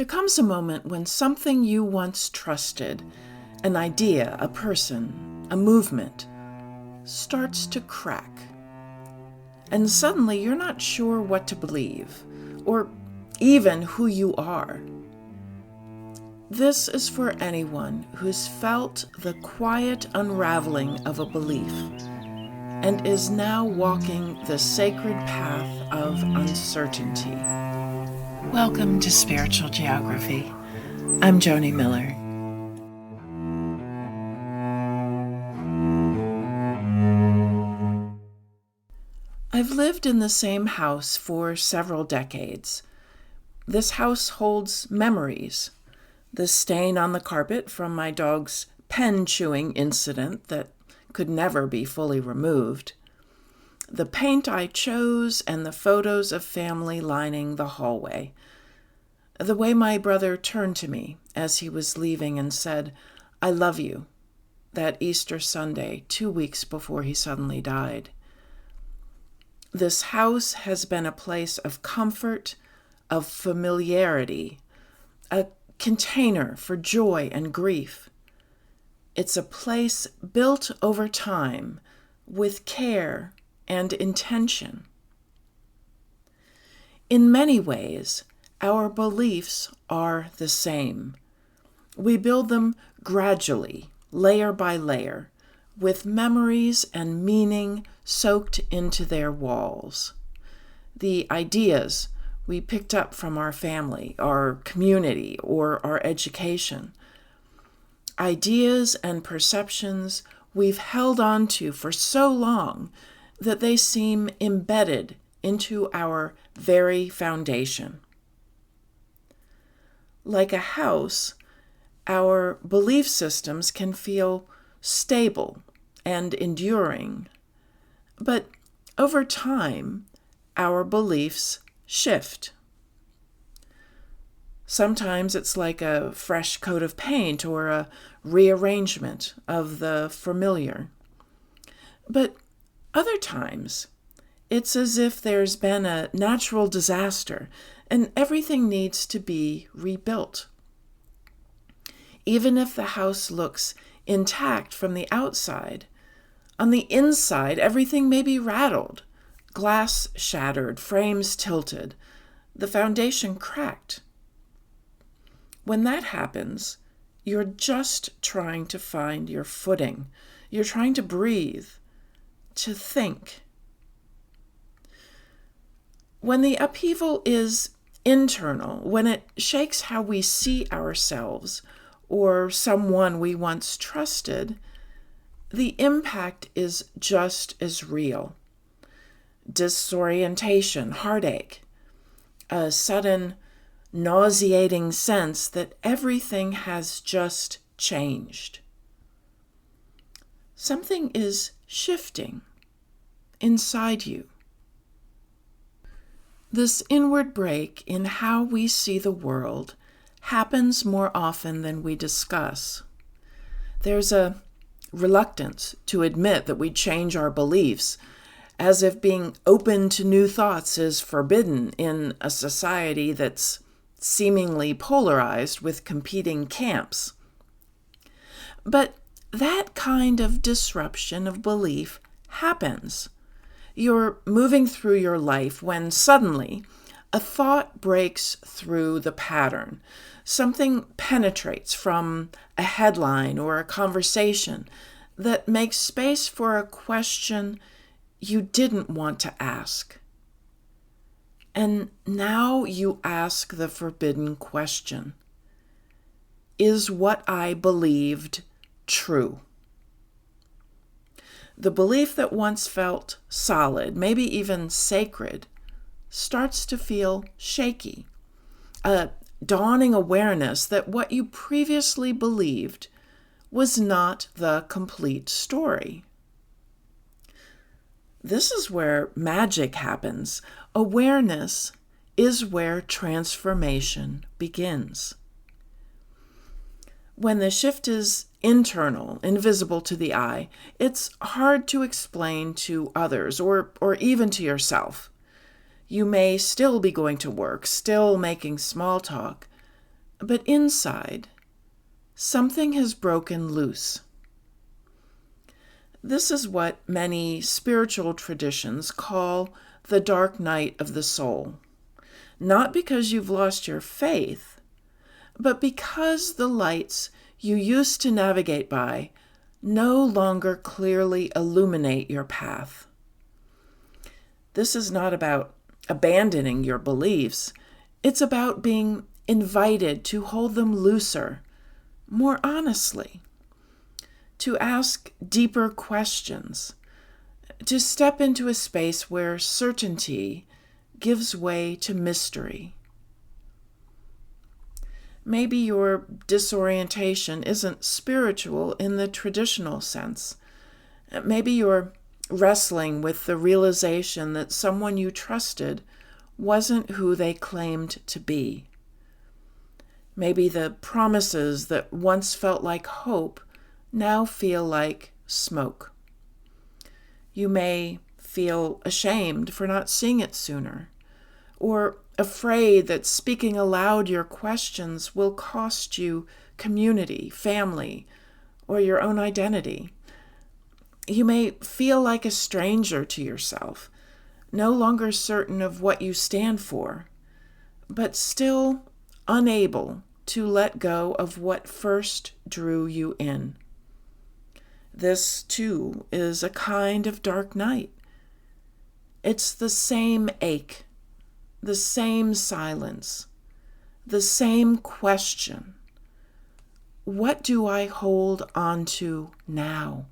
There comes a moment when something you once trusted, an idea, a person, a movement, starts to crack. And suddenly you're not sure what to believe, or even who you are. This is for anyone who's felt the quiet unraveling of a belief and is now walking the sacred path of uncertainty. Welcome to Spiritual Geography. I'm Joni Miller. I've lived in the same house for several decades. This house holds memories. The stain on the carpet from my dog's pen-chewing incident that could never be fully removed. The paint I chose and the photos of family lining the hallway. The way my brother turned to me as he was leaving and said, "I love you," that Easter Sunday, 2 weeks before he suddenly died. This house has been a place of comfort, of familiarity, a container for joy and grief. It's a place built over time with care and intention. In many ways, our beliefs are the same. We build them gradually, layer by layer, with memories and meaning soaked into their walls. The ideas we picked up from our family, our community, or our education. Ideas and perceptions we've held on to for so long that they seem embedded into our very foundation. Like a house, our belief systems can feel stable and enduring, but over time, our beliefs shift. Sometimes it's like a fresh coat of paint or a rearrangement of the familiar. But other times, it's as if there's been a natural disaster and everything needs to be rebuilt. Even if the house looks intact from the outside, on the inside everything may be rattled, glass shattered, frames tilted, the foundation cracked. When that happens, you're just trying to find your footing. You're trying to breathe, to think. When the upheaval is internal, when it shakes how we see ourselves or someone we once trusted, the impact is just as real. Disorientation, heartache, a sudden nauseating sense that everything has just changed. Something is shifting inside you. This inward break in how we see the world happens more often than we discuss. There's a reluctance to admit that we change our beliefs, as if being open to new thoughts is forbidden in a society that's seemingly polarized with competing camps. But that kind of disruption of belief happens. You're moving through your life when suddenly a thought breaks through the pattern. Something penetrates from a headline or a conversation that makes space for a question you didn't want to ask. And now you ask the forbidden question: is what I believed true? The belief that once felt solid, maybe even sacred, starts to feel shaky. A dawning awareness that what you previously believed was not the complete story. This is where magic happens. Awareness is where transformation begins. When the shift is internal, invisible to the eye, it's hard to explain to others or even to yourself. You may still be going to work, still making small talk, But inside, something has broken loose. This is what many spiritual traditions call the dark night of the soul. Not because you've lost your faith, but because the lights you used to navigate by no longer clearly illuminate your path. This is not about abandoning your beliefs. It's about being invited to hold them looser, more honestly, to ask deeper questions, to step into a space where certainty gives way to mystery. Maybe your disorientation isn't spiritual in the traditional sense. Maybe you're wrestling with the realization that someone you trusted wasn't who they claimed to be. Maybe the promises that once felt like hope now feel like smoke. You may feel ashamed for not seeing it sooner, or afraid that speaking aloud your questions will cost you community, family, or your own identity. You may feel like a stranger to yourself, no longer certain of what you stand for, but still unable to let go of what first drew you in. This, too, is a kind of dark night. It's the same ache, the same silence, the same question. What do I hold on to now?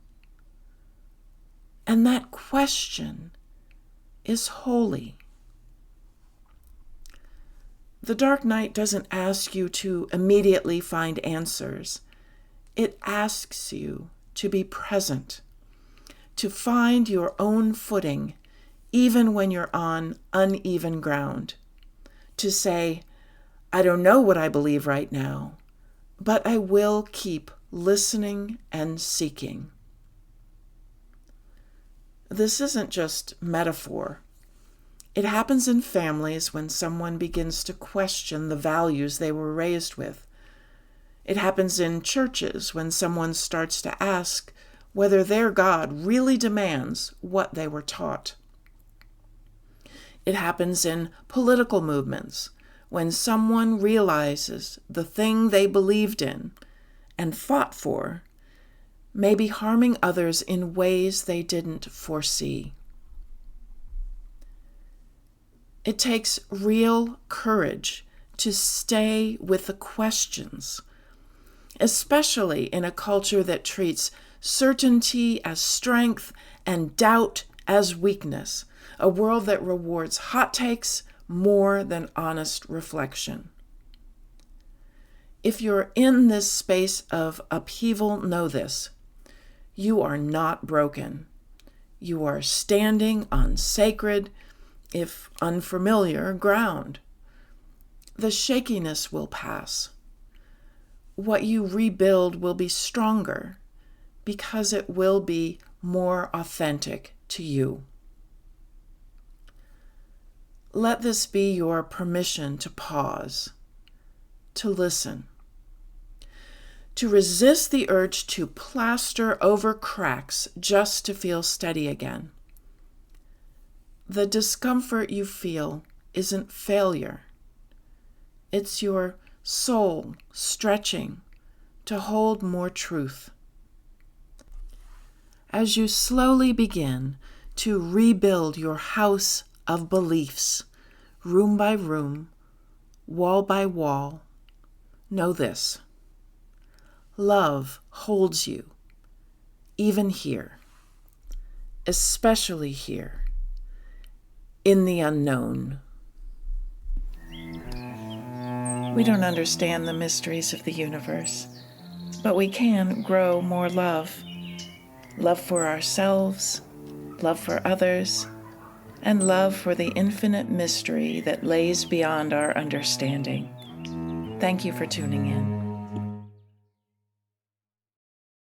And that question is holy. The dark night doesn't ask you to immediately find answers. It asks you to be present, to find your own footing, even when you're on uneven ground, to say, I don't know what I believe right now, but I will keep listening and seeking. This isn't just metaphor. It happens in families when someone begins to question the values they were raised with. It happens in churches when someone starts to ask whether their God really demands what they were taught. It happens in political movements when someone realizes the thing they believed in and fought for may be harming others in ways they didn't foresee. It takes real courage to stay with the questions, especially in a culture that treats certainty as strength and doubt as weakness, a world that rewards hot takes more than honest reflection. If you're in this space of upheaval, know this: you are not broken. You are standing on sacred, if unfamiliar, ground. The shakiness will pass. What you rebuild will be stronger because it will be more authentic to you. Let this be your permission to pause, to listen, to resist the urge to plaster over cracks just to feel steady again. The discomfort you feel isn't failure. It's your soul stretching to hold more truth. As you slowly begin to rebuild your house of beliefs, room by room, wall by wall, know this: love holds you, even here, especially here, in the unknown. We don't understand the mysteries of the universe, but we can grow more love. Love for ourselves, love for others, and love for the infinite mystery that lays beyond our understanding. Thank you for tuning in.